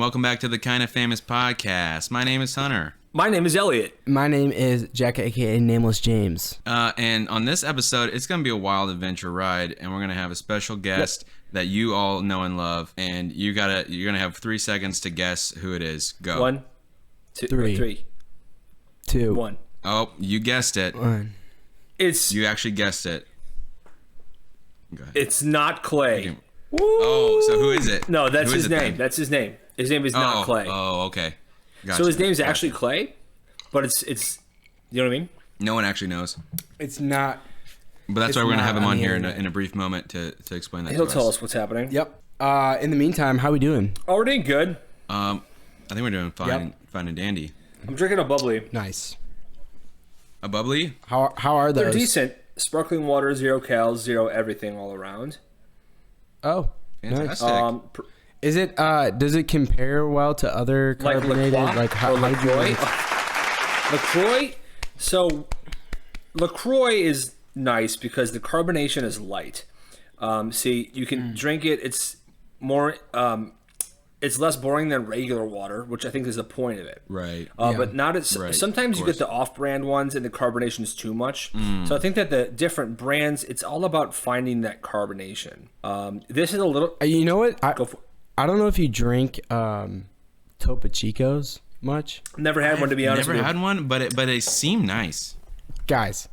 welcome back to the Kind of Famous podcast. My name is Hunter. My name is Elliot. My name is Jack, aka Nameless James. And on this episode, it's going to be a wild adventure ride, and we're going to have a special guest that you all know and love, and you're going to have 3 seconds to guess who it is. Go. 1, 2, 3, 2, 1. Oh, you guessed it. 1. You actually guessed it. Go ahead. It's not Clay. Oh, so who is it? No, that's his name. Then? That's his name. His name is not Clay. Oh, okay. Gotcha. So his name's actually Clay, but it's you know what I mean? No one actually knows. It's not. But that's why we're going to have him on here in a brief moment to explain that. He'll tell us what's happening. Yep. In the meantime, how we doing? Oh, we're doing good. I think we're doing fine and dandy. I'm drinking a bubbly. Nice. A bubbly? How are those? They're decent. Sparkling water, 0 calories, 0 everything all around. Oh, Fantastic. nice. Is it? Does it compare well to other carbonated? How LaCroix? LaCroix. So LaCroix is nice because the carbonation is light. See, you can drink it. It's more. It's less boring than regular water, which I think is the point of it. Right. But not as Right, sometimes you get the off-brand ones and the carbonation is too much. So I think that the different brands, it's all about finding that carbonation. This is a little. You know what? Go for it. I don't know if you drink Topo Chicos much. Never had one, to be honest with you. Never had one, but they seem nice. Guys,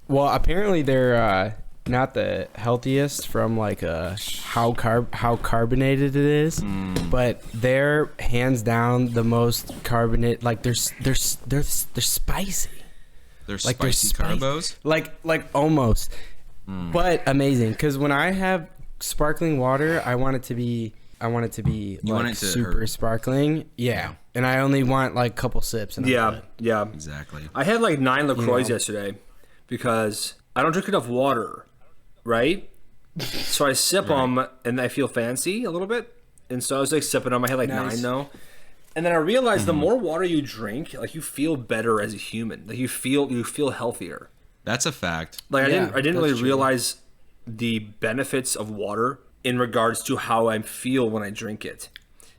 well, apparently they're not the healthiest from like how carbonated it is, but they're hands down the most carbonate. Like they're spicy. They're Like spicy carbos. Like almost, but amazing. Because when I have sparkling water, I want it to be super hurt. sparkling. Yeah. And I only want like a couple sips. And Yeah. Exactly. I had like 9 LaCroix yesterday because I don't drink enough water, right? So I sip them and I feel fancy a little bit. And so I was like sipping them. I had like Nice. 9 though. And then I realized the more water you drink, like you feel better as a human. Like you feel healthier. That's a fact. Like Yeah, I didn't really that's true. realize the benefits of water in regards to how I feel when I drink it.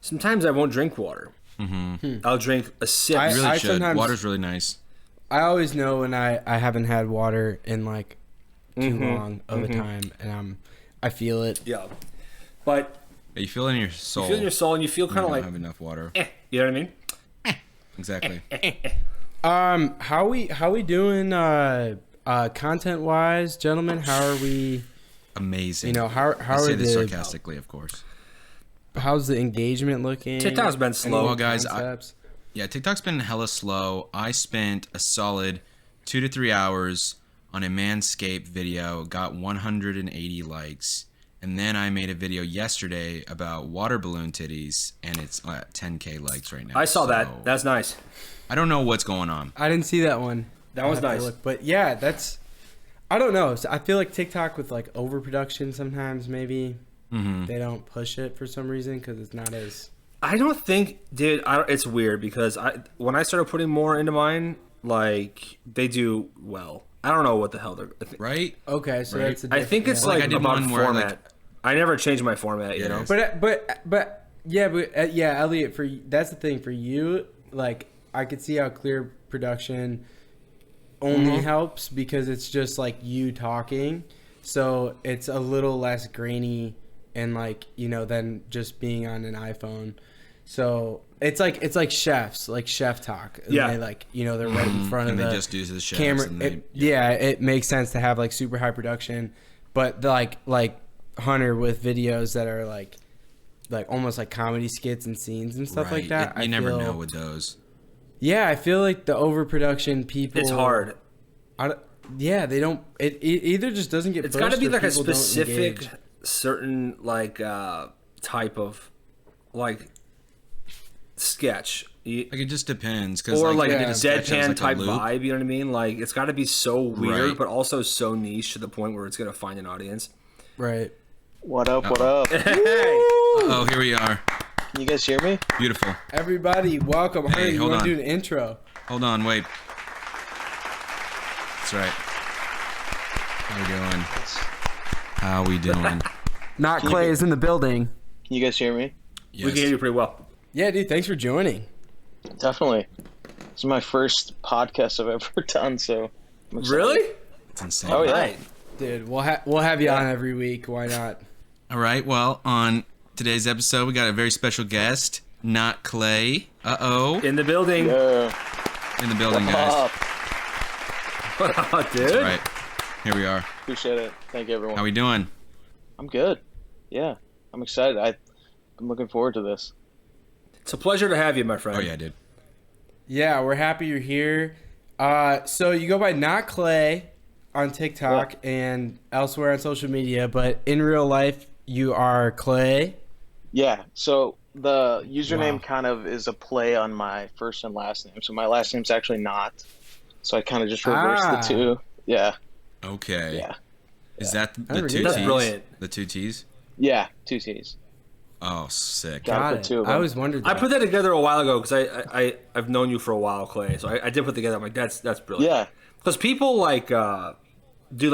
Sometimes I won't drink water. I'll drink a sip. You really I should. sometimes- Water's really nice. I always know when I haven't had water in like too long of a time, and I feel it. Yeah. But You feel it in your soul. you feel in your soul and you feel kind of You like, don't have enough water. you know what I mean? Exactly. How we doing content wise, gentlemen? How are we? Amazing. You know, how I are say this the sarcastically, of course. how's the engagement looking? TikTok's been slow. Well, guys, Concepts? Yeah, TikTok's been hella slow. I spent a solid 2 to 3 hours on a Manscaped video, got 180 likes, and then I made a video yesterday about water balloon titties, and it's at 10K likes right now. I saw So, that. That's nice. I don't know what's going on. I didn't see that one. That was I'll have to nice. look. But yeah, that's. I don't know. So I feel like TikTok with like overproduction sometimes maybe they don't push it for some reason because it's not as. I don't think, dude. It's weird because when I started putting more into mine, like they do well. I don't know what the hell they're. Right? Okay, so Right. that's. I think it's Like, like I did about one where, format. like- I never changed my format, you know. But yeah, Elliot. That's the thing for you. Like I could see how clear production only helps because it's just like you talking, so it's a little less grainy and like than just being on an iPhone. So it's like chefs, like chef talk. And Yeah. they like they're right in front And of they the just do the chefs camera. and they- It makes sense to have like super high production, but like Hunter with videos that are like almost like comedy skits and scenes and stuff like that. You never know with those. Yeah, I feel like the overproduction people. It's hard. They don't. It either just doesn't get. It's got to pushed be or like a people don't specific, engage. certain type of sketch. Like it just depends, cause Or like like I did a sketch that was, deadpan like, a type loop. vibe, you know what I mean? Like it's got to be so weird, Right. but also so niche to the point where it's gonna find an audience. Right. What up, what up? Hey, Oh, here we are. Can you guys hear me? Beautiful. Everybody, welcome. Hey, Hunter, you hold want on. to do an intro? Hold on, wait. That's right. How we doing? Not Clay is in the building. Can you guys hear me? Yes. we can hear you pretty well. Yeah, dude. Thanks for joining. Definitely. This is my first podcast I've ever done, so I'm excited. Really? It's insane. Oh, yeah. Right. Dude, we'll have you on every week. Why not? All right. Well, on today's episode, we got a very special guest, NotTCLAY. Uh-oh. In the building. Yeah. In the building, What's guys. up? Oh, dude. That's right. Here we are. Appreciate it. Thank you, everyone. How we doing? I'm good. Yeah, I'm excited. I'm looking forward to this. It's a pleasure to have you, my friend. Oh, yeah, dude. Yeah, we're happy you're here. So you go by NotClay on TikTok and elsewhere on social media, but in real life you are Clay. Yeah, so the username kind of is a play on my first and last name. So my last name's actually Not. So I kind of just reversed the two. Yeah. Okay. Yeah. Is that the never two knew T's? that. That's brilliant. The two T's? Yeah, 2 T's. Oh, sick. Got Got the it. two of I them. always wondered that. I put that together a while ago because I've known you for a while, Clay. So I did put together. I'm like, that's brilliant. Yeah. Because people do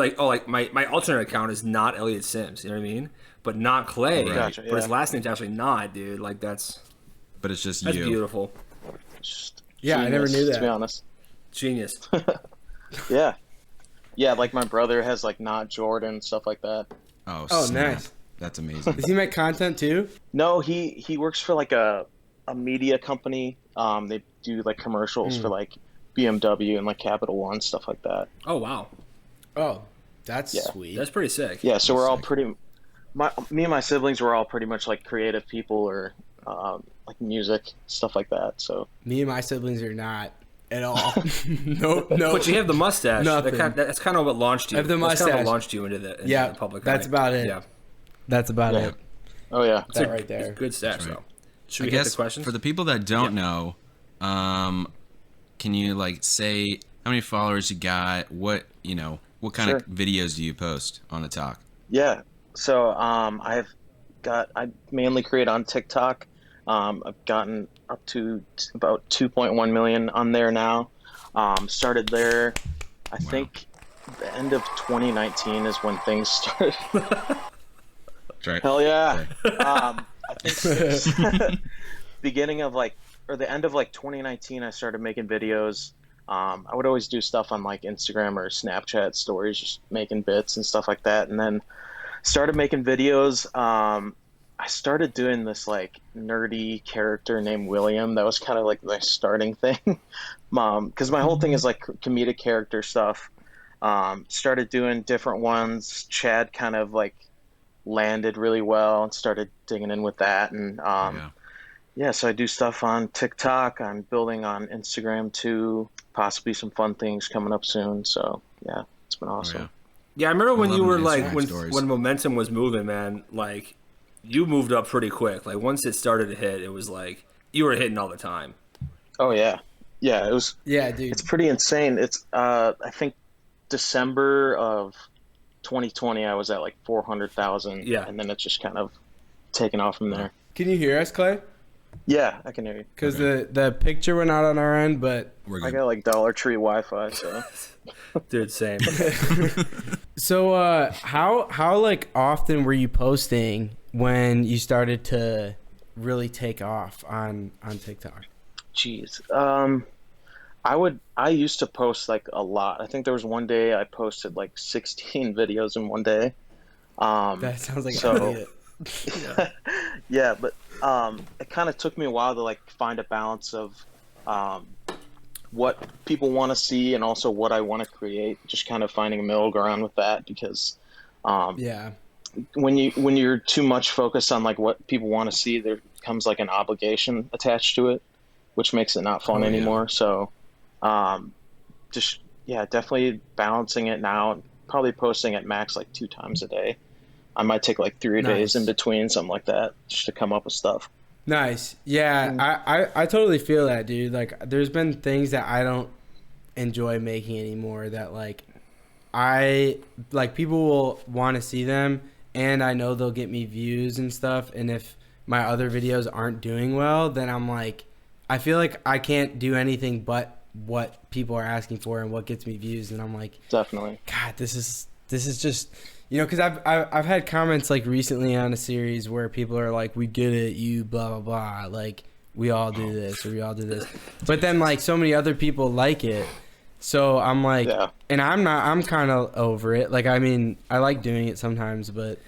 my alternate account is not Elliot Sims. You know what I mean? But not Clay. Right. Gotcha, But his yeah. last name's actually Not, dude. Like that's But it's just that's you. beautiful. Just Yeah, I never genius, knew to be that. honest. Genius. Yeah. Yeah, like my brother has like Not Jordan, stuff like that. Oh, Oh, snap. nice. That's amazing. Does he make content too? No, he works for like a media company. They do like commercials for like BMW and like Capital One, stuff like that. Oh wow, Oh, that's Yeah. sweet. that's pretty sick. Yeah, so we're all sick. me and my siblings were all pretty much like creative people or like music, stuff like that. So Me and my siblings are not at all. Nope. But you have the mustache. Nothing. That's kind of what launched you. I have the That's kind of mustache. what launched you into the Yeah, public. that's eye. about it. Yeah, That's about Yeah. it. oh yeah. That right there. good stats right. though. Should I we hit guess the questions? for the people that don't know, can you like say how many followers you got? What what kind of Sure. videos do you post on the talk? Yeah. So I mainly create on TikTok. I've gotten up to about 2.1 million on there now. Started there, I think the end of 2019 is when things started. That's right. Hell yeah. I think beginning of or the end of 2019, I started making videos. I would always do stuff on like Instagram or Snapchat stories, just making bits and stuff like that. And then started making videos. I started doing this like nerdy character named William. That was kind of like my starting thing. Because my whole thing is like comedic character stuff. Started doing different ones. Chad kind of like landed really well and started digging in with that. And Yeah. so I do stuff on TikTok. I'm building on Instagram too. Possibly some fun things coming up soon. So yeah, it's been awesome. yeah. Yeah, I remember when love you were the like Instagram when stories. when momentum was moving, man. Like you moved up pretty quick. Like once it started to hit, it was like you were hitting all the time. Oh yeah, yeah. It was. Yeah, dude. It's pretty insane. It's I think December of 2020, I was at like 400,000. Yeah. And then it's just kind of taken off from there. Can you hear us, Clay? Yeah, I can hear you. Because the picture went out on our end, but We're I good. got like Dollar Tree Wi-Fi, so. Dude, same. so how like often were you posting when you started to really take off on TikTok? Jeez. I used to post like a lot. I think there was one day I posted like 16 videos in one day. That sounds like so- an idiot. Yeah, but it kind of took me a while to like find a balance of what people want to see and also what I want to create. Just kind of finding a middle ground with that because Yeah. when you're too much focused on like what people want to see, there comes like an obligation attached to it, which makes it not fun Oh, yeah. anymore. So just definitely balancing it now. Probably posting at max like 2 times a day. I might take like 3 days Nice. in between, something like that, just to come up with stuff. Nice. Yeah, I totally feel that, dude. Like, there's been things that I don't enjoy making anymore that, like, people will want to see them, and I know they'll get me views and stuff, and if my other videos aren't doing well, then I'm like, I feel like I can't do anything but what people are asking for and what gets me views, and I'm like, Definitely. God, this is just, because I've had comments like recently on a series where people are like, we get it, you blah blah blah, like we all do this or we all do this. But then like so many other people like it. So I'm like, and I'm kind of over it. Like, I mean, I like doing it sometimes, but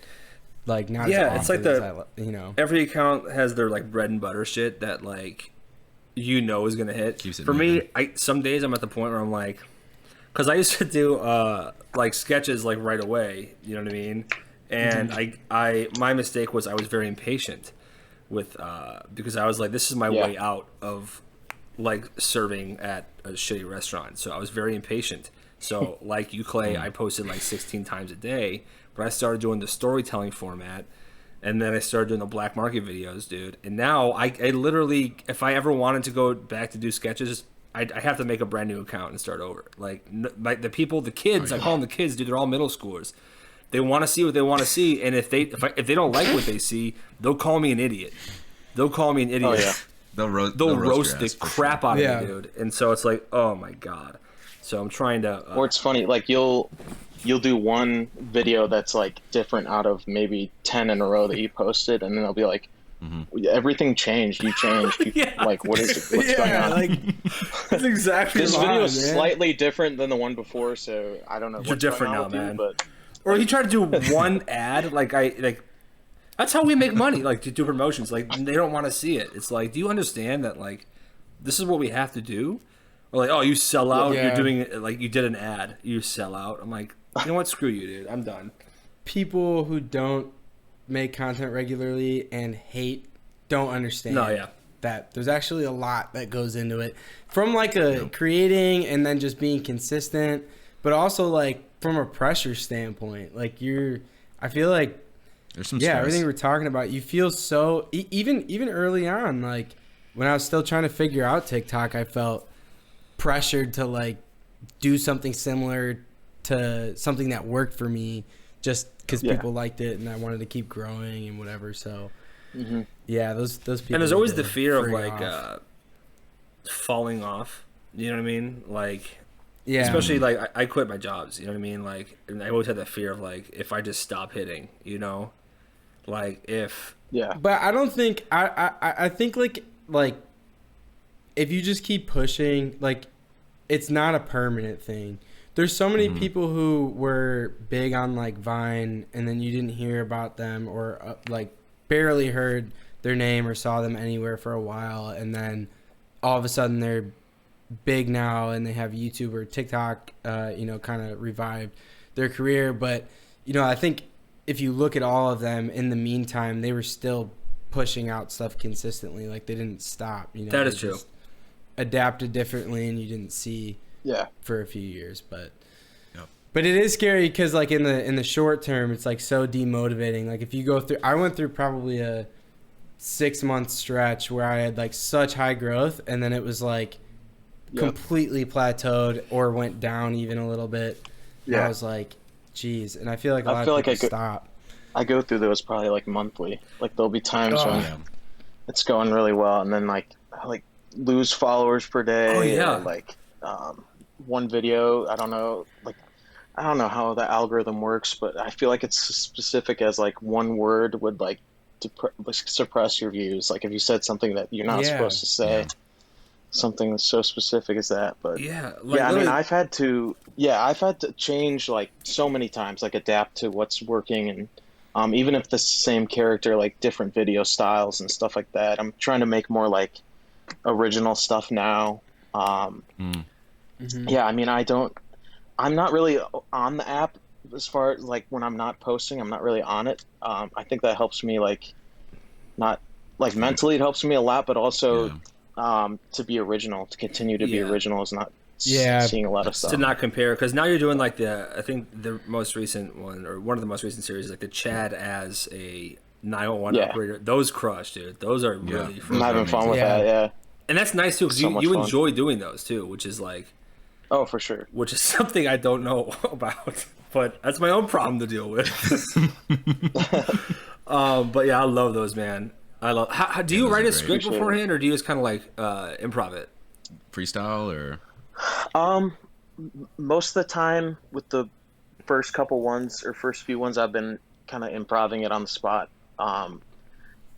like not as often it's like you know. Every account has their like bread and butter shit that like, you know, is going to hit. For moving. me, some days I'm at the point where I'm like, because I used to do like sketches like right away, you know what I mean? And my mistake was I was very impatient with because I was like, this is my way out of like serving at a shitty restaurant. So I was very impatient. So like you, Clay, I posted like 16 times a day, but I started doing the storytelling format. And then I started doing the black market videos, dude. And now I literally, if I ever wanted to go back to do sketches, I have to make a brand new account and start over. Like the people, the kids, I call them the kids, dude. They're all middle schoolers. They want to see what they want to see, and if they don't like what they see, they'll call me an idiot. They'll call me an idiot. Oh, yeah. They'll roast the crap out of me, dude. And so it's like, oh my god. So I'm trying to. Or it's funny, like you'll do one video that's like different out of maybe 10 in a row that you posted, and then they'll be like, everything changed. You changed. Like, what's going on? Like, that's exactly. This video is slightly different than the one before, so I don't know. You're different now, man. But or you try to do one ad, like. That's how we make money, like to do promotions. Like they don't want to see it. It's like, do you understand that like this is what we have to do? Or like, oh, you sell out. You're doing it like you did an ad. You sell out. I'm like, you know what? Screw you, dude. I'm done. People who don't make content regularly and don't understand. That there's actually a lot that goes into it, from like creating and then just being consistent, but also like from a pressure standpoint. Like I feel like. There's some stress. Everything we're talking about, you feel so even early on, like when I was still trying to figure out TikTok, I felt pressured to like do something similar to something that worked for me, just because people liked it and I wanted to keep growing and whatever. So those people. And there's always the fear of like falling off. You know what I mean? Like. Yeah. Especially like I quit my jobs. You know what I mean? Like, and I always had that fear of like if I just stop hitting, you know. Like if but I don't think I think like if you just keep pushing, like it's not a permanent thing. There's so many people who were big on like Vine and then you didn't hear about them or like barely heard their name or saw them anywhere for a while, and then all of a sudden they're big now and they have YouTube or TikTok kind of revived their career. But I think if you look at all of them in the meantime, they were still pushing out stuff consistently. Like they didn't stop. That is true. Adapted differently, and you didn't see for a few years. But it is scary because like in the short term, it's like so demotivating. Like if you go through, I went through probably a 6-month stretch where I had like such high growth, and then it was like completely plateaued or went down even a little bit. I was like, geez, and I feel like a lot of people stop. I go through those probably like monthly. Like there'll be times when it's going really well, and then like I lose followers per day. Or, like one video, I don't know how the algorithm works, but I feel like it's specific as like one word would like suppress your views. Like if you said something that you're not supposed to say. Something that's so specific as that, but I mean, I've had to change like so many times, like adapt to what's working, and even if the same character, like different video styles and stuff like that. I'm trying to make more like original stuff now. I mean, I'm not really on the app as far as like when I'm not posting, I'm not really on it. I think that helps me like not like mentally, it helps me a lot, but also to be original, to continue to be original is not seeing a lot of stuff. To not compare, because now you're doing like I think the most recent one, or one of the most recent series, like the Chad as a 911 operator. Those crush, dude. Those are really fun. I'm having fun with that, And that's nice too, because you enjoy doing those too, which is like... Oh, for sure. Which is something I don't know about, but that's my own problem to deal with. But yeah, I love those, man. I love. How do you write a script beforehand, or do you just kind of like improv it? Freestyle or? Most of the time, with the first couple ones or first few ones, I've been kind of improvising it on the spot.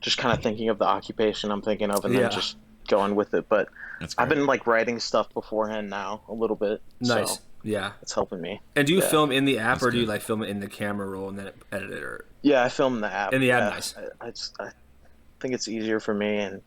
just kind of thinking of the occupation I'm thinking of and Yeah. then just going with it. But That's I've great. been like writing stuff beforehand now a little bit. Nice. So Yeah. it's helping me. And do you Yeah. film in the app, That's or do you good. like film it in the camera roll and then edit it? Or Yeah, I film in the app. In the app, Yeah. nice. I think it's easier for me, and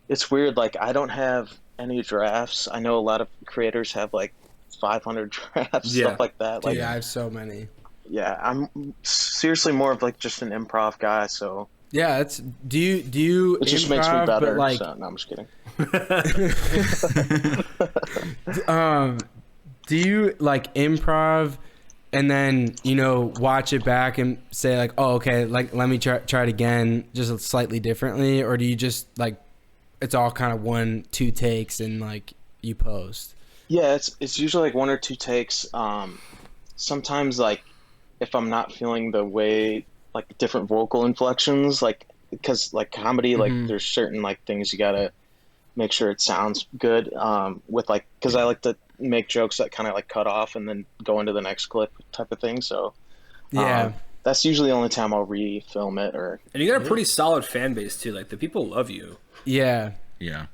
it's weird. Like I don't have any drafts. I know a lot of creators have like 500 drafts, Yeah. stuff like that. Dude, Like I have so many. yeah, I'm seriously more of like just an improv guy. So Yeah, that's. Do you it just improv, makes me better. But like, So, no, I'm just kidding. do you like improv, and then watch it back and say like, oh, okay, like let me try it again, just slightly differently, or do you just like, it's all kind of 1-2 takes and like you post? Yeah, it's usually like one or two takes. Sometimes like if I'm not feeling the way like different vocal inflections, like because like comedy, like there's certain like things you gotta make sure it sounds good. With like because I like to make jokes that kind of like cut off and then go into the next clip type of thing. So Yeah. that's usually the only time I'll re-film it or And you got a pretty solid fan base too. Like the people love you. Yeah. Yeah.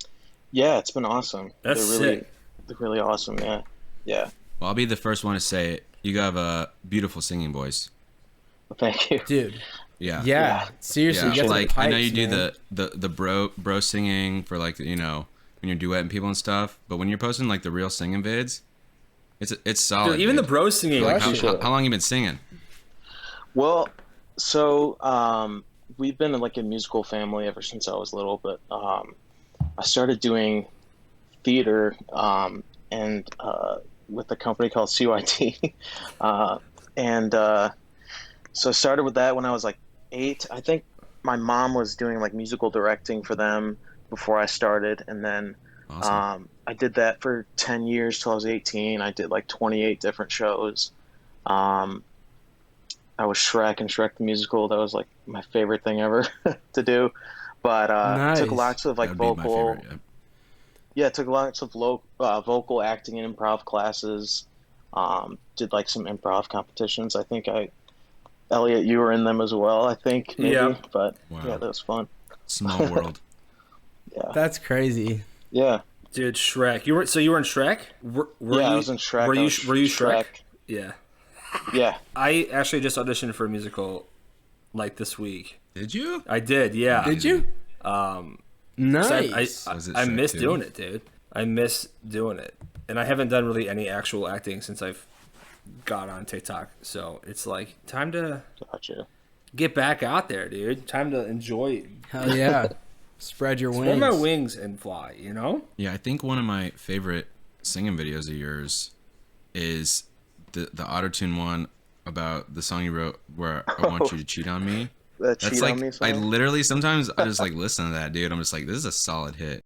yeah, it's been awesome. That's They're really awesome. Yeah, yeah. Well, I'll be the first one to say it. You have a beautiful singing voice. Well, thank you. Dude. Yeah. Yeah. Seriously, Yeah. you got the Like I know pipes, you do man. the bro singing for like when you're duetting people and stuff, but when you're posting like the real singing vids, it's solid. Dude, even the dude. bros singing. Like, Crush how it. long you been singing? Well, so we've been like a musical family ever since I was little, but I started doing theater and with a company called CYT, and so I started with that when I was like 8. I think my mom was doing like musical directing for them before I started, and then Awesome. I did that for 10 years till I was 18. I did like 28 different shows. Um, I was Shrek and Shrek the Musical. That was like my favorite thing ever to do. But took Nice. lots of like That would be my vocal, favorite. yeah, took lots of vocal acting and improv classes. Did like some improv competitions. I think Elliot, you were in them as well. I think maybe, Yeah. but Wow. yeah, that was fun. Small world. Yeah, That's crazy. yeah, Dude, Shrek. You were in Shrek? Were yeah. you, I was in Shrek. Were I you was Shrek? Yeah. Yeah. I actually just auditioned for a musical like this week. Did you? I did, yeah. Did you? Nice. I Was it I Shrek miss 2? doing it, dude. I miss doing it. And I haven't done really any actual acting since I've got on TikTok. So it's like time to Gotcha. get back out there, dude. Time to enjoy. Hell yeah. Spread your wings. Spread my wings and fly, you know? Yeah, I think one of my favorite singing videos of yours is the auto-tune one about the song you wrote where I want you to cheat on me. That That's cheat like on me I song? literally sometimes I just like listen to that, dude. I'm just like, this is a solid hit.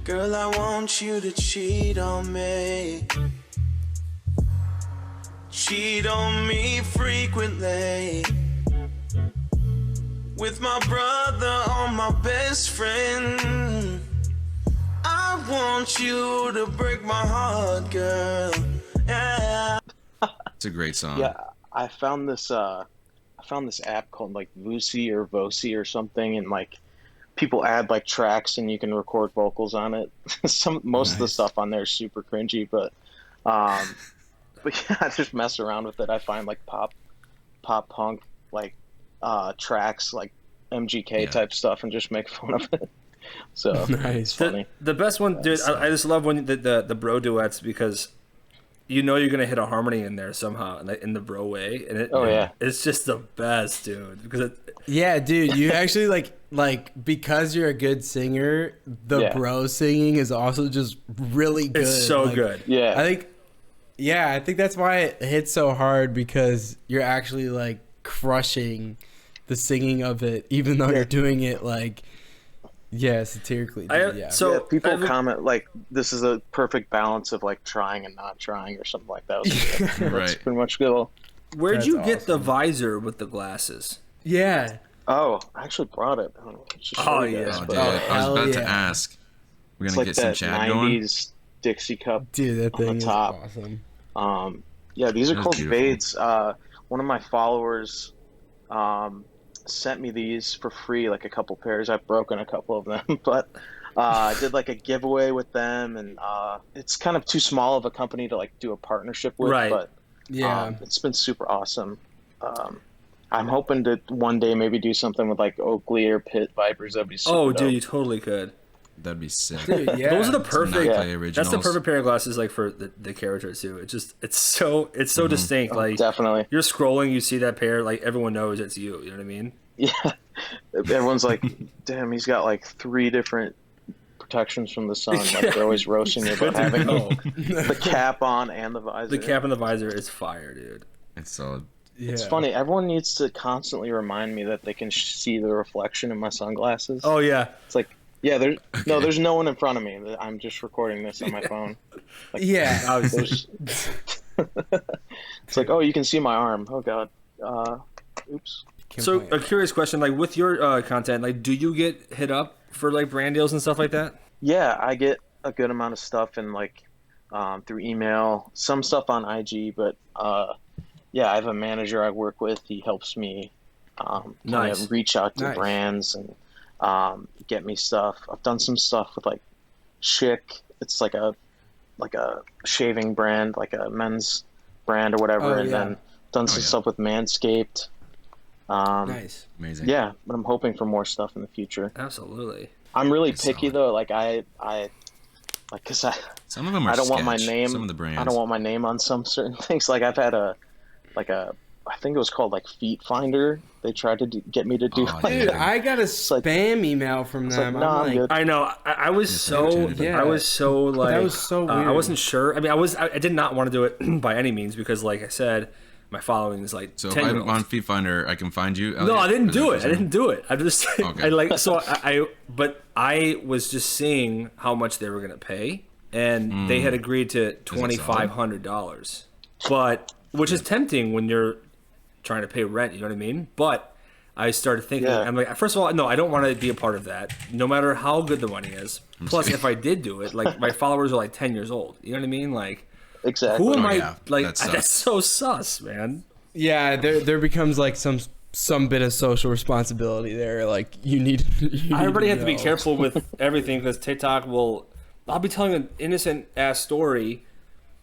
Girl, I want you to cheat on me. Cheat on me frequently. With my brother or my best friend. I want you to break my heart, girl. Yeah. It's a great song. Yeah, I found this app called like Vusi or Vosi or something, and like people add like tracks and you can record vocals on it. Most of the Nice. stuff on there is super cringy, but yeah, I just mess around with it. I find like pop punk like tracks like MGK Yeah. type stuff and just make fun of it. So it's Nice. funny. The best one, dude, I just love when the bro duets because you know you're gonna hit a harmony in there somehow in the bro way, and Oh, yeah. it's just the best, dude. Because Yeah, dude, you actually like because you're a good singer, the Yeah. bro singing is also just really good. it's so Like, good. Yeah. I think that's why it hits so hard because you're actually like crushing the singing of it, even though you're doing it like satirically. Dude, yeah. So yeah, people I have a- comment like this is a perfect balance of like trying and not trying or something like that. That's Right. pretty much good. Where'd That's you get the awesome. visor with the glasses? Yeah. Oh, I actually brought it. I should show Oh, you yeah. guys, Oh, but dude, I was hell about yeah. to ask. We're it's gonna like get some that chat going. 90s Dixie cup. Dude, that On the thing is top. awesome. Yeah, these are That is called beautiful. fades. One of my followers sent me these for free, like a couple pairs. I've broken a couple of them, but I did like a giveaway with them, and it's kind of too small of a company to like do a partnership with, Right. but Yeah. it's been super awesome. I'm hoping to one day maybe do something with like Oakley or Pit Vipers. That'd be super Oh, dope. dude, you totally could. That'd be sick. Dude, yeah. Those are the perfect. NotTCLAY Yeah. originals. That's the perfect pair of glasses, like for the character too. It's so distinct. Like Definitely. you're scrolling, you see that pair, like everyone knows it's you. You know what I mean? Yeah. Everyone's like, damn, he's got like 3 different protections from the sun. Like they're always roasting you about having the cap on and the visor. The cap and the visor is fire, dude. It's solid. Yeah. It's funny. Everyone needs to constantly remind me that they can see the reflection in my sunglasses. Oh yeah, It's like, yeah, there's no one in front of me. I'm just recording this on my phone. Yeah. obviously. There's- it's like, oh, you can see my arm. Oh god. Oops. So a curious question, like with your content, like do you get hit up for like brand deals and stuff like that? Yeah, I get a good amount of stuff and like through email, some stuff on IG, but yeah, I have a manager I work with. He helps me kind Nice. of reach out to Nice. brands and get me stuff. I've done some stuff with like Chic. It's like a shaving brand, like a men's brand or whatever, Oh, and yeah. then done some yeah. stuff with Manscaped. Nice. Amazing. Yeah, but I'm hoping for more stuff in the future. Absolutely. I'm really That's picky solid. though. Like I like, cause Some of them are I don't want my sketch, name. Some of the brands. I don't want my name on some certain things. Like I've had I think it was called like Feet Finder. They tried to get me to do. Oh, like, Dude, Yeah. I got a like- spam email from it's them. like, nah, I'm good. I know. I was so opportunity. Yeah. I was so like That was so I weird. wasn't sure. I mean, I did not want to do it by any means because, like I said, my following is like So if 10 I'm on Feet Finder, I can find you. No, Elliot? I didn't Is that do what it. I you're didn't do it. I just Okay. I like so but I was just seeing how much they were gonna pay, and they had agreed to $2,500, but which is tempting when you're trying to pay rent. You know what I mean? But I started thinking, Yeah. I'm like, first of all, no, I don't want to be a part of that, no matter how good the money is. Plus, if I did do it, like my followers are like 10 years old. You know what I mean? Like, Exactly. who am I? yeah. Like, That sucks. that's so sus, man. Yeah, there becomes like some bit of social responsibility there. Like you need. I already have to be know. careful with everything because TikTok will. I'll be telling an innocent ass story,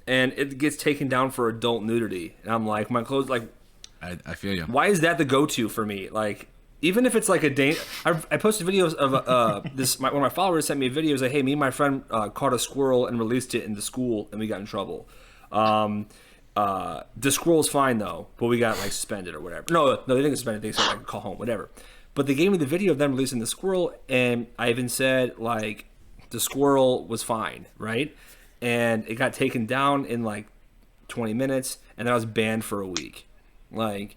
and it gets taken down for adult nudity, and I'm like, my clothes, like, I feel you. why is that the go-to for me? Like, even if it's like a day, I posted videos of this. One of my followers sent me a video. Like, hey, me and my friend caught a squirrel and released it into school, and we got in trouble. The squirrel's fine though, but we got like suspended or whatever. No, they didn't get suspended. They said like call home, whatever. But they gave me the video of them releasing the squirrel, and I even said like the squirrel was fine, right? And it got taken down in like 20 minutes, and then I was banned for a week. Like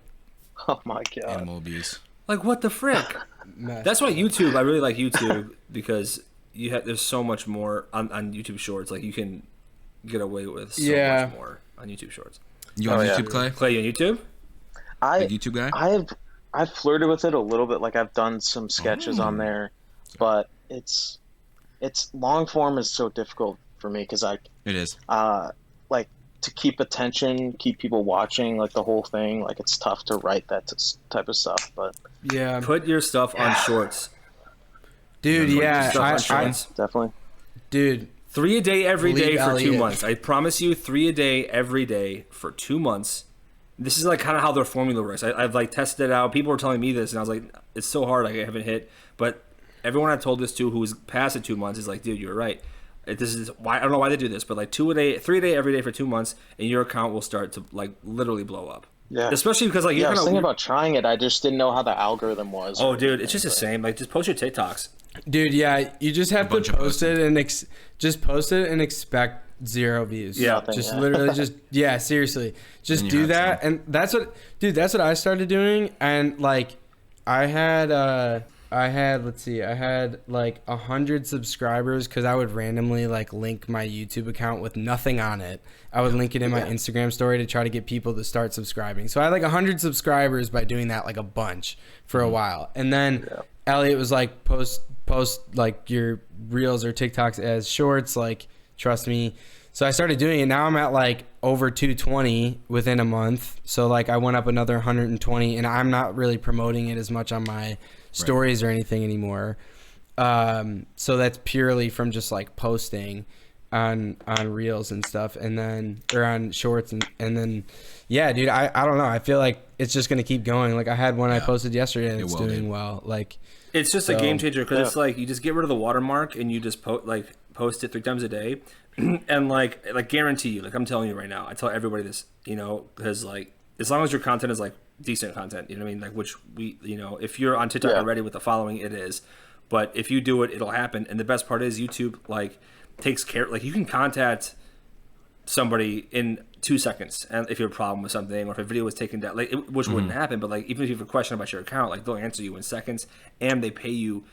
Oh my god. Animal abuse. what the frick? That's why YouTube. I really like YouTube because there's so much more on YouTube Shorts. Like you can get away with so Yeah. much more on YouTube Shorts. You on Oh, yeah. YouTube, Clay? Clay, you on YouTube? I Big YouTube guy? I've flirted with it a little bit. Like I've done some sketches on there, but it's long form is so difficult for me because I It is. like to keep attention, keep people watching, like the whole thing. Like it's tough to write that type of stuff. But Yeah, Put your stuff on Shorts. dude. Yeah, Stuff on I, Shorts. definitely, dude. 3 a day every day Believe for 2 Elliot. months. I promise you, 3 a day every day for 2 months. This is like kind of how their formula works. I've like tested it out. People were telling me this, and I was like, it's so hard. Like, I haven't hit. But everyone I've told this to who's past the 2 months is like, dude, you're right. This is why I don't know why they do this, but like 2 a day, 3 a day every day for 2 months, and your account will start to like literally blow up. yeah. Especially because like Yeah, I you're was gonna. thinking about trying it. I just didn't know how the algorithm was. Oh, dude, it's just the same. Like, just post your TikToks. Dude, yeah, you just have to bunch of post it and just post it and expect 0 views. Yeah. Nothing, just yeah. literally just yeah, seriously, just Then you do have that, some. and that's what I started doing, and like I had let's see, I had like 100 subscribers because I would randomly like link my YouTube account with nothing on it. I would link it in my Instagram story to try to get people to start subscribing. So I had like 100 subscribers by doing that like a bunch for a while, and then Elliot was like post like your reels or TikToks as shorts, like trust me. So I started doing it. Now I'm at like over 220 within a month. So like I went up another 120, and I'm not really promoting it as much on my stories or anything anymore. So that's purely from just like posting on reels and stuff, and then or on shorts, and then yeah, dude, I don't know. I feel like it's just gonna keep going. Like I had one I posted yesterday, and it's doing well. Like it's just a game changer because it's like you just get rid of the watermark and you just post it 3 times a day, and like guarantee you, like I'm telling you right now, I tell everybody this, you know, because like as long as your content is like decent content, you know what I mean, like which we, you know, if you're on TikTok already with the following, it is, but if you do it, it'll happen. And the best part is YouTube like takes care, like you can contact somebody in 2 seconds, and if you have a problem with something, or if a video was taken down, like which wouldn't happen, but like even if you have a question about your account, like they'll answer you in seconds, and they pay you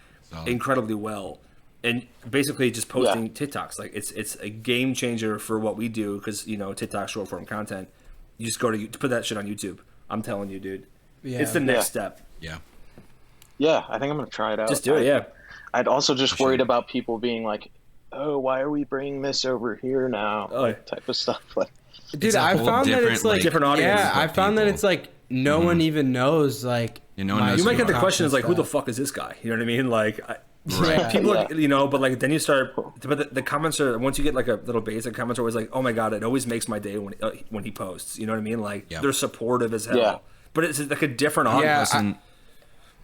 incredibly well. And basically just posting TikToks, like it's a game changer for what we do, because you know TikTok short form content, you just go to put that shit on YouTube. I'm telling you, dude, it's the next step. I think I'm gonna try it out. Just do it. I'd also just worried about people being like, oh, why are we bringing this over here now? Type of stuff. Like, dude, I found that it's like different audience. Yeah, I found that it's like no one even knows. Like, you know, you might get the question is like, who the fuck is this guy? You know what I mean? Like, people, are, you know, but like then you start. But the comments are, once you get like a little basic, comments are always like, oh my god, it always makes my day when he posts. You know what I mean? Like they're supportive as hell. But it's like a different audience.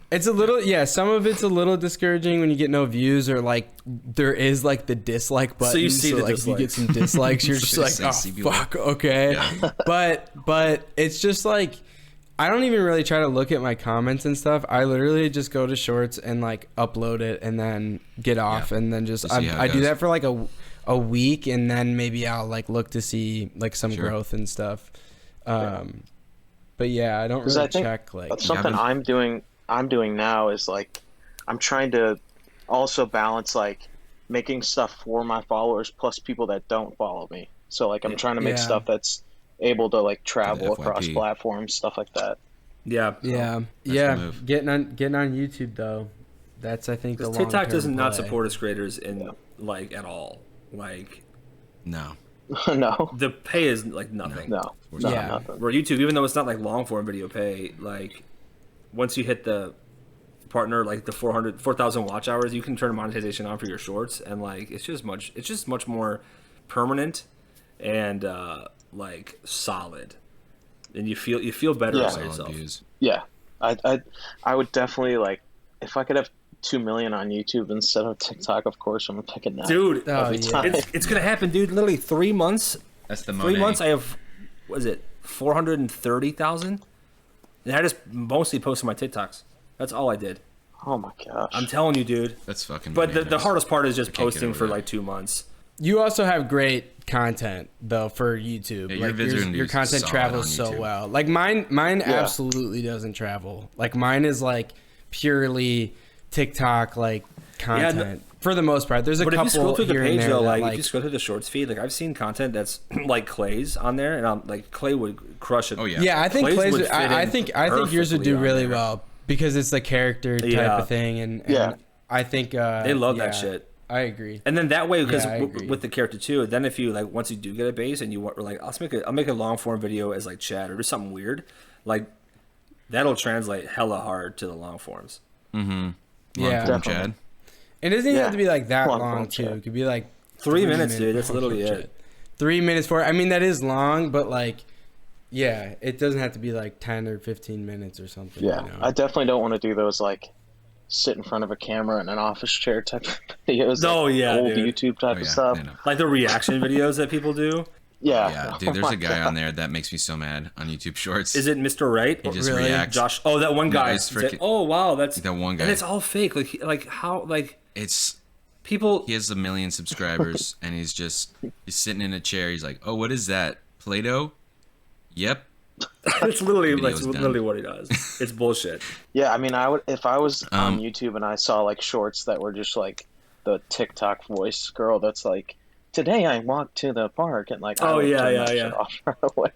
It's a little, some of it's a little discouraging when you get no views, or like there is like the dislike button. So you see like dislikes. You get some dislikes, you're just like, oh fuck, okay. Yeah. But it's just like, I don't even really try to look at my comments and stuff. I literally just go to shorts and like upload it and then get off, and then just I do that for like a week, and then maybe I'll like look to see like some growth and stuff. But yeah, I don't really check like. That's something I'm doing now is like I'm trying to also balance like making stuff for my followers plus people that don't follow me. So like I'm trying to make stuff that's able to like travel across platforms, stuff like that. Getting on YouTube though, that's I think the long-term TikTok does not play. support us creators in like at all. Like no. The pay is like nothing. Nothing. Where YouTube, even though it's not like long form video pay, like once you hit the partner, like the 4,000 watch hours, you can turn monetization on for your shorts, and like it's just much more permanent and like solid, and you feel better about yourself. Yeah, I would definitely like if I could have 2 million on YouTube instead of TikTok. Of course, I'm gonna pick it now, dude. It's gonna happen, dude. Literally 3 months. That's the money. 3 months. I have 430,000. And I just mostly posted my TikToks. That's all I did. Oh my gosh. I'm telling you, dude. That's fucking But the hardest part is just posting for like 2 months. You also have great content though for YouTube. Yeah, like your content travels so well. Like mine absolutely doesn't travel. Like mine is like purely TikTok like content for the most part. There's a couple. But if you scroll through the page though, like if you scroll through the shorts feed, like I've seen content that's like Clay's on there, and I'm like Clay would crush it. Oh yeah. Yeah, I think Clay's. I think yours would do really well because it's the character type of thing, and I think they love that shit. I agree. And then that way, because with the character too, then if you like once you do get a base and you want like I'll make a long form video as like chat or just something weird, like that'll translate hella hard to the long forms. Mm-hmm. Yeah, Chad. It doesn't even have to be like that long too. It could be like 3 minutes, dude. That's literally it. 3 minutes for. I mean, that is long, but like, yeah, it doesn't have to be like 10 or 15 minutes or something. Yeah, you know? I definitely don't want to do those like sit in front of a camera in an office chair type of videos. Oh like yeah, old dude. YouTube type of stuff. Like the reaction videos that people do. Yeah, dude. There's a guy on there that makes me so mad on YouTube Shorts. Is it Mr. Right? He just reacts. Josh. Oh, that one guy. Oh wow, that's that one guy. And it's all fake. Like how like it's people. He has 1 million subscribers, and he's sitting in a chair. He's like, "Oh, what is that? Play-Doh?" Yep. It's literally what he does. It's bullshit. Yeah, I mean, I would if I was on YouTube and I saw like shorts that were just like the TikTok voice girl that's like, today I walked to the park and like, oh I yeah. Off right away.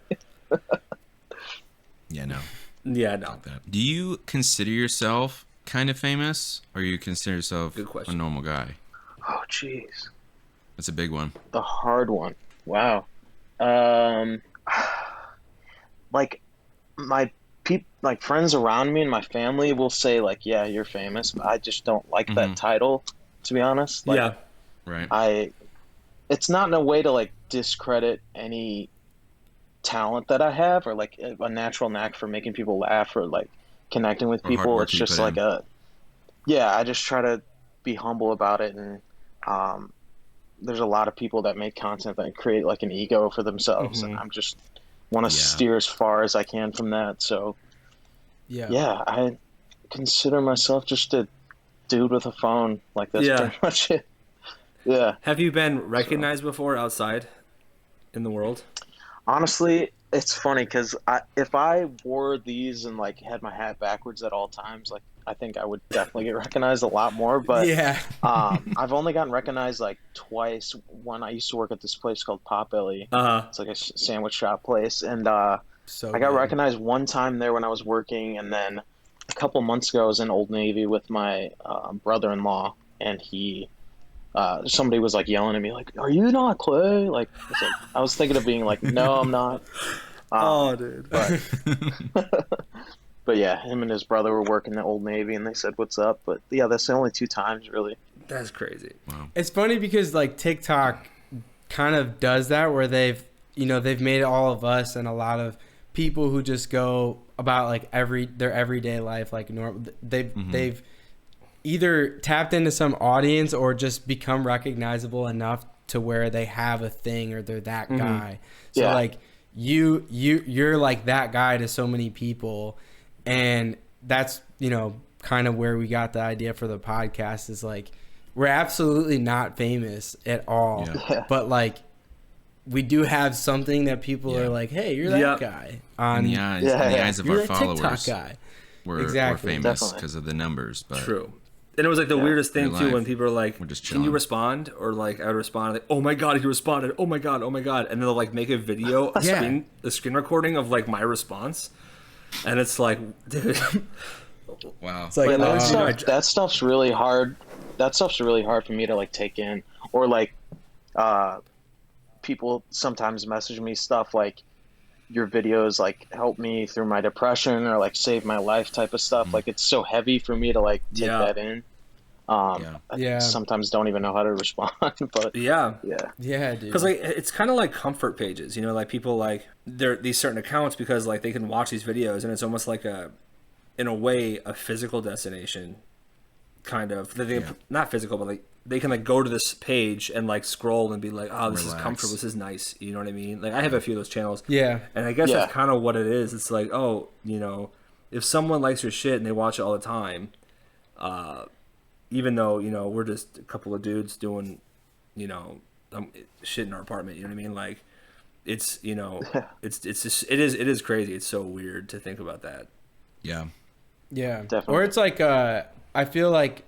Yeah, no. Yeah, no. Like that. Do you consider yourself kind of famous, or you consider yourself a normal guy? Oh, jeez. That's a big one. The hard one. Wow. Um, like like friends around me and my family will say like, yeah, you're famous, but I just don't like that title, to be honest. Like, Yeah. Right. it's not in a way to like discredit any talent that I have or like a natural knack for making people laugh or like connecting with Or hard people. work It's you just put like in. yeah, I just try to be humble about it. And um, there's a lot of people that make content that create like an ego for themselves. And I'm just want to Yeah. steer as far as I can from that. So Yeah. yeah, I consider myself just a dude with a phone. Like that's Yeah. pretty much it. Yeah. Have you been So. recognized before outside in the world? Honestly, it's funny because if I wore these and like had my hat backwards at all times, like I think I would definitely get recognized a lot more. But Yeah. I've only gotten recognized like twice when I used to work at this place called Potbelly. Uh-huh. It's like a sandwich shop place, and So I got good. recognized one time there when I was working, and then a couple months ago I was in Old Navy with my brother-in-law, and somebody was like yelling at me like, "Are you not Clay?" Like, I was thinking of being like, "No, I'm not." Oh, dude. But but yeah, him and his brother were working at Old Navy, and they said, "What's up?" But yeah, that's the only two times really. That's crazy. It's funny because like TikTok kind of does that where they've made all of us and a lot of people who just go about like their everyday life like normal. They've either tapped into some audience or just become recognizable enough to where they have a thing or they're that guy. So Yeah. like you're like that guy to so many people, and that's kind of where we got the idea for the podcast is like we're absolutely not famous at all, Yeah. but like we do have something that people Yeah. are like, hey, you're that Yep. guy In the eyes, in the eyes of you're our that TikTok followers, guy. we're Exactly. famous Definitely. because of the numbers. But True. And it was like the weirdest thing Real too life. when people are like, We're just "Can you chilling. respond?" Or like I would respond like, "Oh my god, he responded! Oh my god, and then they'll like make a video, Yeah. a screen recording of like my response, and it's like, dude, wow. It's like, But I- that stuff's really hard. That stuff's really hard for me to like take in. Or like, people sometimes message me stuff like, "Your videos like help me through my depression" or like save my life type of stuff. Like it's so heavy for me to like take Yeah. that in. Yeah. I Yeah. sometimes don't even know how to respond. But yeah." yeah, yeah, dude. Because like it's kind of like comfort pages, like people like they're these certain accounts because like they can watch these videos and it's almost like in a way, a physical destination, kind of. Not physical, but like they can like go to this page and like scroll and be like, oh, this is Relax. comfortable, this is nice. You know what I mean? Like I have a few of those channels. Yeah. And I guess Yeah. that's kind of what it is. It's like, oh, if someone likes your shit and they watch it all the time, even though we're just a couple of dudes doing, shit in our apartment. You know what I mean? Like, it's it's just it is crazy. It's so weird to think about that. Yeah. Yeah. Definitely. Or it's like I feel like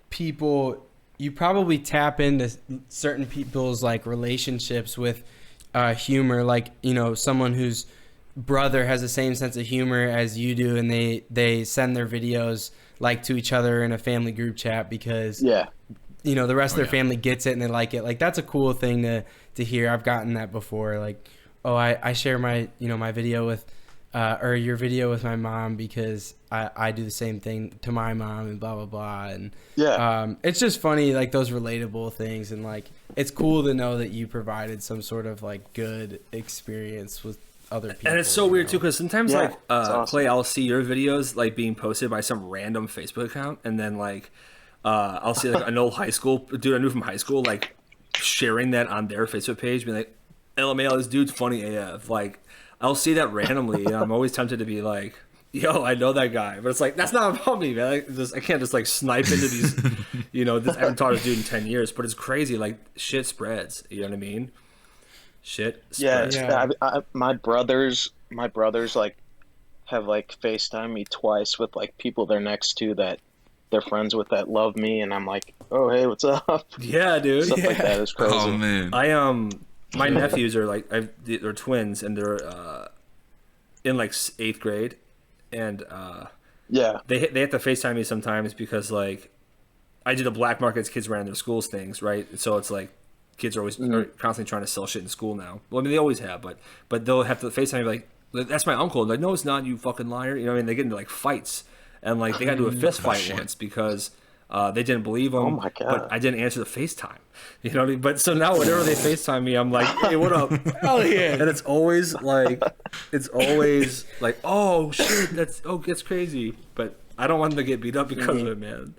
you probably tap into certain people's like relationships with humor, like someone whose brother has the same sense of humor as you do, and they send their videos like to each other in a family group chat because yeah, the rest of their yeah. family gets it and they like it. Like that's a cool thing to hear. I've gotten that before. Like, oh, I share my my video with or your video with my mom because I do the same thing to my mom and blah blah blah. And yeah. it's just funny, like those relatable things, and like it's cool to know that you provided some sort of like good experience with other people. And it's so weird too because sometimes Yeah, like it's awesome. Clay, I'll see your videos like being posted by some random Facebook account, and then like I'll see like an old high school dude I knew from high school like sharing that on their Facebook page, being like, "LMAO, this dude's funny AF." Like I'll see that randomly, and I'm always tempted to be like, "Yo, I know that guy," but it's like that's not about me, man. I can't just like snipe into these, I haven't talked to this dude in 10 years, but it's crazy. Like shit spreads. You know what I mean? Shit Yeah, spreads. Yeah. my brothers like have like FaceTime me twice with like people they're next to that they're friends with that love me, and I'm like, "Oh, hey, what's up?" Yeah, dude. Stuff like that is crazy. Oh man. My nephews are like they're twins and they're in like 8th grade, and Yeah, they have to FaceTime me sometimes because like I do the black markets kids ran their schools things, right? So it's like kids are always are constantly trying to sell shit in school now. Well, I mean, they always have, but they'll have to FaceTime and be like, "That's my uncle." And like, no, it's not, you fucking liar. You know what I mean? They get into like fights, and like they got into a fist fight once because they didn't believe him. Oh my God. But I didn't answer the FaceTime. You know what I mean? But so now whenever they FaceTime me, I'm like, "Hey, what up?" Hell yeah. And it's always like, "Oh shit, that's crazy." But I don't want them to get beat up because of it, man.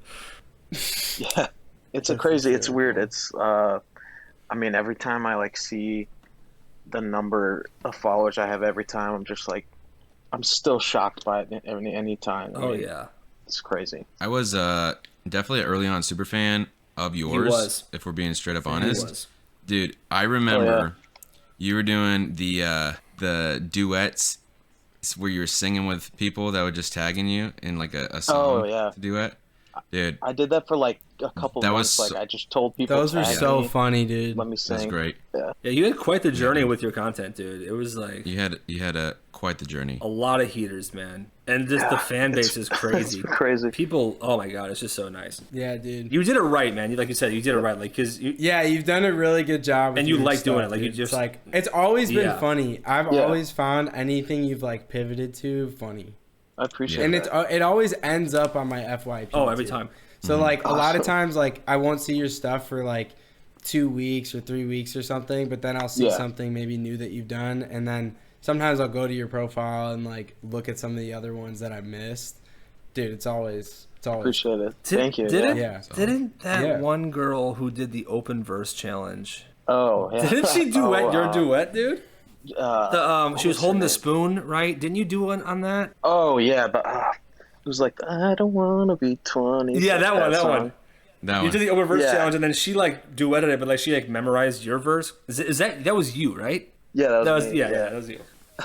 Yeah, it's it's weird. It's I mean, every time I like see the number of followers I have every time, I'm just like, I'm still shocked by it any time. I mean, Yeah. it's crazy. I was definitely an early on super fan of yours. was. If we're being straight up He honest, was. dude. I remember you were doing the duets where you were singing with people that were just tagging you in like a song duet. Dude, I did that for like a couple That months. was- Like I just told people Those were tag so me, funny, dude. let me sing. that's great. Yeah. Yeah, you had quite the journey with your content, dude. It was like You had a quite the journey. a lot of heaters, man. And just the fan base is crazy. It's crazy. People, oh my god, it's just so nice. Yeah, dude. You did it right, man. Like you said, you did it right. Like, cause you, Yeah, you've done a really good job. With And you your like stuff, doing it, like, you dude. just- It's like it's always been Yeah. funny. I've Yeah. always found anything you've like pivoted to funny, I appreciate and that. it always ends up on my FYP. oh, every too. time. So like a lot of Awesome. times, like I won't see your stuff for like 2 weeks or 3 weeks or something, but then I'll see Yeah. something maybe new that you've done, and then sometimes I'll go to your profile and like look at some of the other ones that I missed. Dude, it's always Appreciate it. Thank you. Didn't, Yeah. didn't that Yeah. one girl who did the open verse challenge? Oh, yeah. Didn't she duet your duet, dude? She was was holding her the spoon, right? Didn't you do one on that? Oh, yeah, but it was like, I don't want to be 20. Yeah, that one. song. That You one. did the open verse Yeah. challenge, and then she like duetted it, but like she like memorized your verse. Is that was you, right? Yeah, That was me, that was you.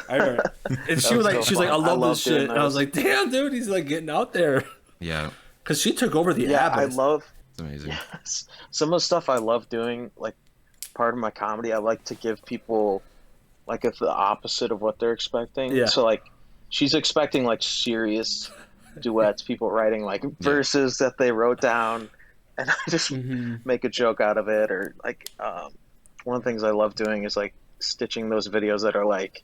I remember. And she was was like, so she was like, I fun. I love love this doing shit, and I was those. like, damn, dude, he's like getting out there. Yeah, Because she took over the Yeah, app. I love it's amazing. some of the stuff I love doing. Like, part of my comedy, I like to give people like the opposite of what they're expecting. Yeah. So like, she's expecting like serious duets, people writing like verses that they wrote down, and I just make a joke out of it. Or like, one of the things I love doing is like stitching those videos that are like,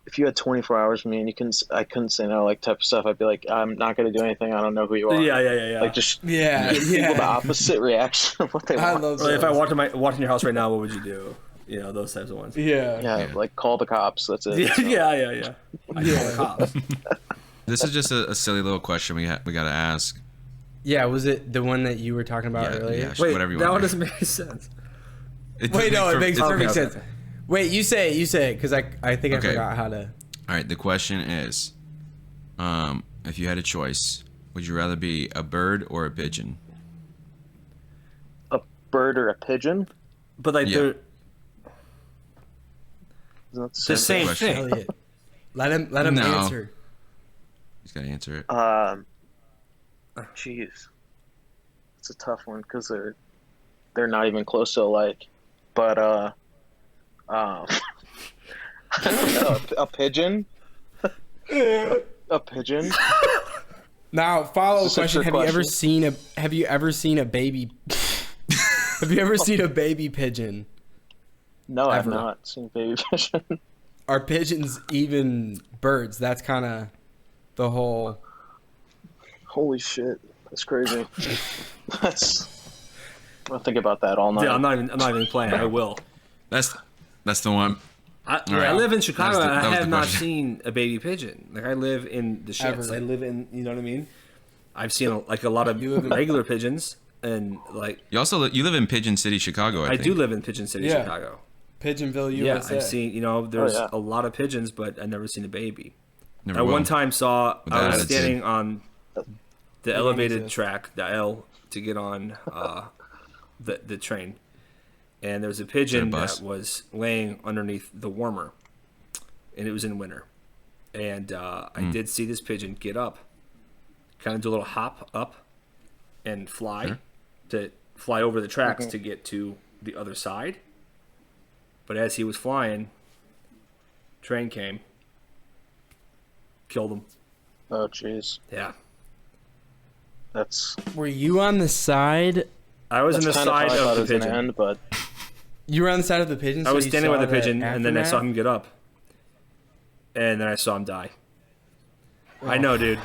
if you had 24 hours with me and I couldn't say no, like type of stuff, I'd be like, I'm not gonna do anything. I don't know who you are. Yeah. Like just Yeah, give people the yeah. opposite reaction of what they I want. love Or if those. I walked in your house right now, what would you do? You know, those types of ones. Yeah. Yeah, like call the cops. That's it. Yeah, So, yeah. I call the cops. This is just a silly little question we got to ask. Yeah, was it the one that you were talking about earlier? Yeah, Wait, whatever you that want. one doesn't make any sense. Wait, no, it makes perfect okay, sense. okay. Wait, you say it, because I think I Okay. forgot how to. All right, the question is, if you had a choice, would you rather be a bird or a pigeon? a bird or a pigeon? But like Yeah. they're Isn't that the same question. Hell thing. yeah. Let him No. answer. He's got to answer it. Jeez, it's a tough one because they're not even close to alike. But I don't know, a pigeon. A pigeon. Now, follow Is this a question: trick Have you ever question? seen a baby? Have you ever seen a baby pigeon? No, I've Ever. not seen baby pigeon. Are pigeons even birds? That's kind of the whole. Holy shit, that's crazy. I'll think about that all night. Yeah, I'm not even playing. I will. That's the one. I right. live in Chicago That was the- and that I was have the not question. seen a baby pigeon. Like I live in the shits. Ever. I live in, you know what I mean? I've seen a lot of live in- regular pigeons, and like You also you live in Pigeon City, Chicago. I I think. do live in Pigeon City, Yeah. Chicago. Pigeonville, Yeah, USA. I've seen. There's yeah. a lot of pigeons, but I've never seen a baby. Never I will. one time saw With I that was attitude. standing on the elevated exist. track, the L, to get on the train, and there was a pigeon bus? that was laying underneath the warmer, and it was in winter, and I did see this pigeon get up, kind of do a little hop up, and fly over the tracks to get to the other side. But as he was flying, train came, killed him. Oh, jeez. Yeah. That's Were you on the side? I was on the kind of how side I thought of it the was gonna pigeon. end, but You were on the side of the pigeon. I so was you standing saw by the pigeon, and then I saw aftermath? him get up, and then I saw him die. I know, dude.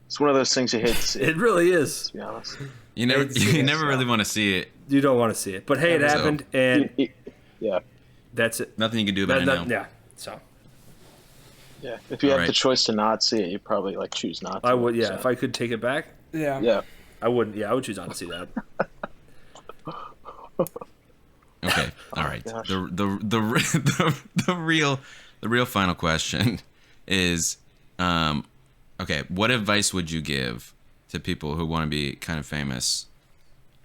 It's one of those things you hate to see. It really is. To be honest. You never, It's- you never really want to see it. You don't want to see it, but hey, it So- happened, and Yeah. that's it. Nothing you can do about it now. Yeah. So Yeah. If you have Alright. the choice to not see it, you probably like choose not to. I would. Yeah. So, If I could take it back, Yeah. yeah. I wouldn't. Yeah, I would choose not to see that. Okay. All right. gosh. The real final question is, okay, what advice would you give to people who want to be kind of famous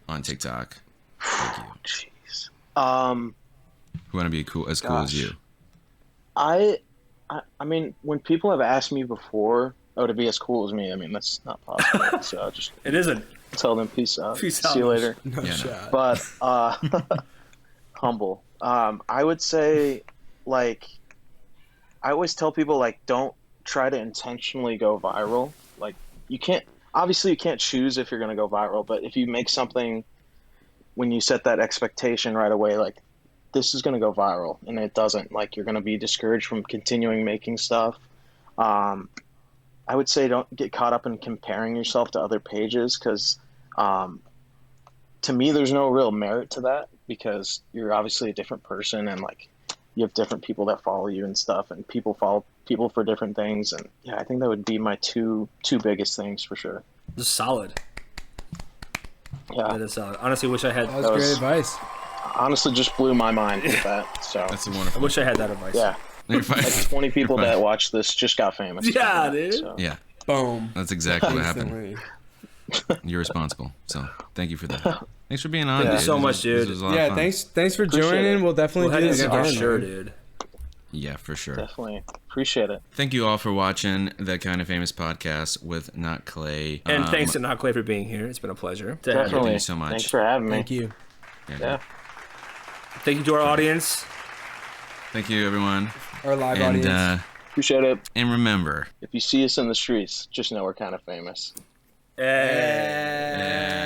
on TikTok? Thank you. Jeez. Who want to be cool as Gosh. you? I mean, when people have asked me before, oh, to be as cool as me, I mean, that's not possible. So I'll just It isn't. tell them peace out. Peace See you out. later. No Yeah, no. shot. But humble. I would say, like, I always tell people, like, don't try to intentionally go viral. Like, you can't choose if you're going to go viral, but if you make something, when you set that expectation right away, like, this is going to go viral, and it doesn't, like, you're going to be discouraged from continuing making stuff. I would say don't get caught up in comparing yourself to other pages, because to me, there's no real merit to that, because you're obviously a different person, and like you have different people that follow you and stuff, and people follow people for different things. And yeah, I think that would be my two biggest things for sure. This is solid. Yeah, That is solid. Honestly, wish I had. That was That great was- advice. honestly, just blew my mind with that. So That's a I wonderful. wish I had that advice. yeah, You're fine. like 20 people You're fine. that watched this just got famous. Yeah, dude. So, Yeah, Boom. that's exactly what happened. Instantly. You're responsible. So thank you for that. Thanks for being on. Thank you dude. so This much, was- dude. This was a lot of Yeah, fun. thanks for Appreciate joining. it. We'll definitely We'll do have this to again again. for sure, man. dude. Yeah, for sure. definitely appreciate it. Thank you all for watching the Kind of Famous podcast with NotTCLAY. And thanks to NotTCLAY for being here. It's been a pleasure. To have you. Definitely. you so much. Thanks for having me. Thank you. Yeah. Thank you to our audience. Thank you, everyone. Our live And audience. Appreciate it. and remember. If you see us in the streets, just know we're kind of famous. Eh.